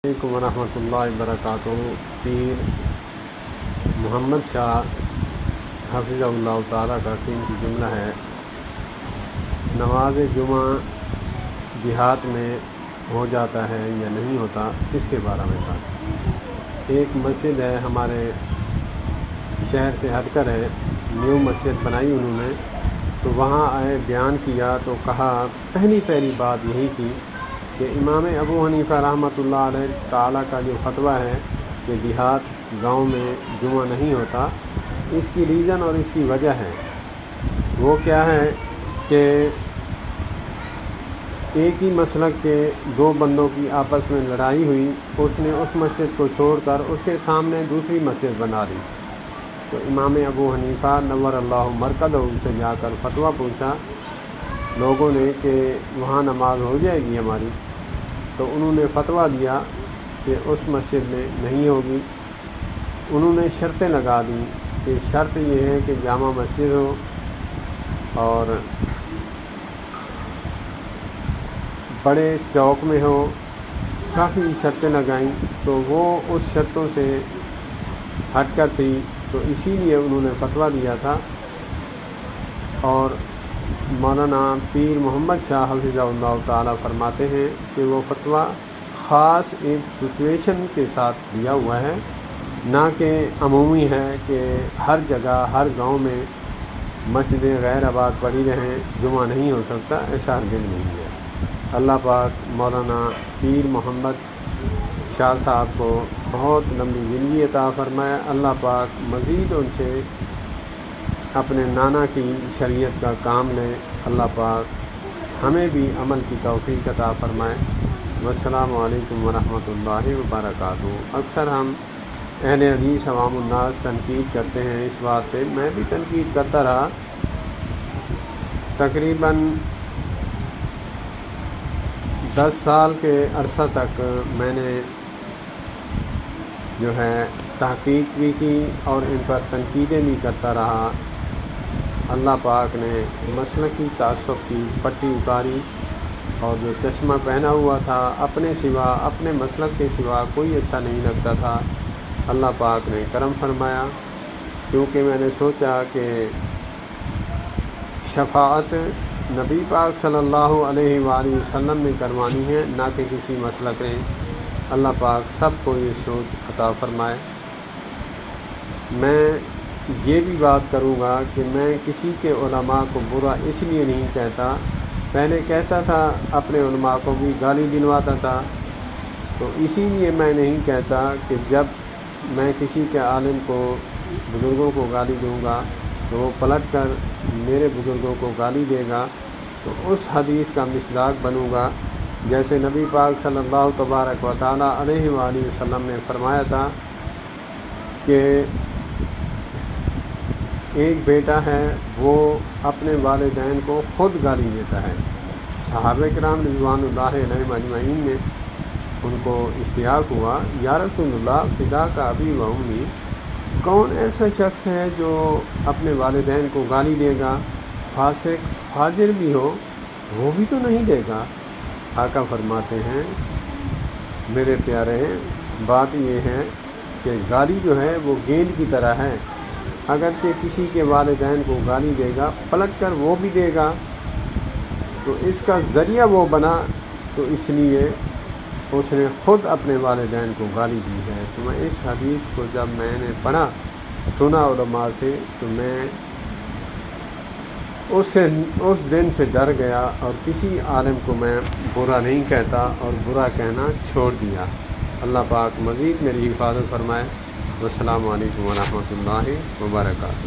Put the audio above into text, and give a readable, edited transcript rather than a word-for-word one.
علیکم ورحمۃ اللہ وبرکاتہ۔ پیر محمد شاہ حفظہ اللہ تعالیٰ کا قیمتی جملہ ہے، نماز جمعہ دیہات میں ہو جاتا ہے یا نہیں ہوتا، اس کے بارے میں تھا۔ ایک مسجد ہے ہمارے شہر سے ہٹ کر ہے، نیو مسجد بنائی انہوں نے، تو وہاں آئے بیان کیا تو کہا پہلی بات یہی تھی کہ امام ابو حنیفہ رحمۃ اللہ علیہ تعالیٰ کا جو فتویٰ ہے کہ دیہات گاؤں میں جمعہ نہیں ہوتا، اس کی ریزن اور اس کی وجہ ہے۔ وہ کیا ہے کہ ایک ہی مسلک کے دو بندوں کی آپس میں لڑائی ہوئی، اس نے اس مسجد کو چھوڑ کر اس کے سامنے دوسری مسجد بنا لی، تو امام ابو حنیفہ نور اللہ مرکزہ سے جا کر فتویٰ پوچھا لوگوں نے کہ وہاں نماز ہو جائے گی ہماری، تو انہوں نے فتویٰ دیا کہ اس مسجد میں نہیں ہوگی۔ انہوں نے شرطیں لگا دیں کہ شرط یہ ہے کہ جامع مسجد ہو اور بڑے چوک میں ہو، کافی شرطیں لگائیں، تو وہ اس شرطوں سے ہٹ کر تھی، تو اسی لیے انہوں نے فتویٰ دیا تھا۔ اور مولانا پیر محمد شاہ حفظہ اللہ تعالیٰ فرماتے ہیں کہ وہ فتویٰ خاص ایک سچویشن کے ساتھ دیا ہوا ہے، نہ کہ عمومی ہے کہ ہر جگہ ہر گاؤں میں مسجدیں غیر آباد پڑی رہیں، جمعہ نہیں ہو سکتا، ایسا ہرگز نہیں ہے۔ اللہ پاک مولانا پیر محمد شاہ صاحب کو بہت لمبی زندگی عطا فرمائے۔ اللہ پاک مزید ان سے اپنے نانا کی شریعت کا کام لے۔ اللہ پاک ہمیں بھی عمل کی توفیق عطا فرمائے۔ والسلام علیکم ورحمۃ اللہ وبرکاتہ۔ اکثر ہم اہل حدیث عوام الناس تنقید کرتے ہیں اس بات پہ، میں بھی تنقید کرتا رہا۔ تقریباً 10 سال کے عرصہ تک میں نے جو ہے تحقیق بھی کی اور ان پر تنقیدیں بھی کرتا رہا۔ اللہ پاک نے مسلکی تعصب کی پٹی اتاری، اور جو چشمہ پہنا ہوا تھا اپنے سوا، اپنے مسلک کے سوا کوئی اچھا نہیں لگتا تھا، اللہ پاک نے کرم فرمایا، کیونکہ میں نے سوچا کہ شفاعت نبی پاک صلی اللہ علیہ وآلہ وسلم نے کروانی ہے، نہ کہ کسی مسلک نے۔ اللہ پاک سب کو یہ سوچ عطا فرمائے۔ میں یہ بھی بات کروں گا کہ میں کسی کے علماء کو برا اس لیے نہیں کہتا، پہلے کہتا تھا، اپنے علماء کو بھی گالی دلواتا تھا، تو اسی لیے میں نہیں کہتا کہ جب میں کسی کے عالم کو، بزرگوں کو گالی دوں گا تو وہ پلٹ کر میرے بزرگوں کو گالی دے گا، تو اس حدیث کا مصداق بنوں گا جیسے نبی پاک صلی اللہ تبارک و تعالیٰ علیہ وآلہ وسلم نے فرمایا تھا کہ ایک بیٹا ہے وہ اپنے والدین کو خود گالی دیتا ہے۔ صحابہ کرام رضوان اللہ علیہم اجمعین نے ان کو اشتیاق ہوا، یا رسول اللہ فداک ابی و امی، کون ایسا شخص ہے جو اپنے والدین کو گالی دے گا؟ فاسق فاجر بھی ہو وہ بھی تو نہیں دے گا۔ آقا فرماتے ہیں میرے پیارے، بات یہ ہے کہ گالی جو ہے وہ گیند کی طرح ہے، اگرچہ کسی کے والدین کو گالی دے گا پلٹ کر وہ بھی دے گا، تو اس کا ذریعہ وہ بنا، تو اس لیے اس نے خود اپنے والدین کو گالی دی ہے۔ تو میں اس حدیث کو جب میں نے پڑھا، سنا علماء سے، تو میں اس دن سے ڈر گیا اور کسی عالم کو میں برا نہیں کہتا اور برا کہنا چھوڑ دیا۔ اللہ پاک مزید میری حفاظت فرمائے۔ والسلام علیکم ورحمۃ اللہ وبرکاتہ۔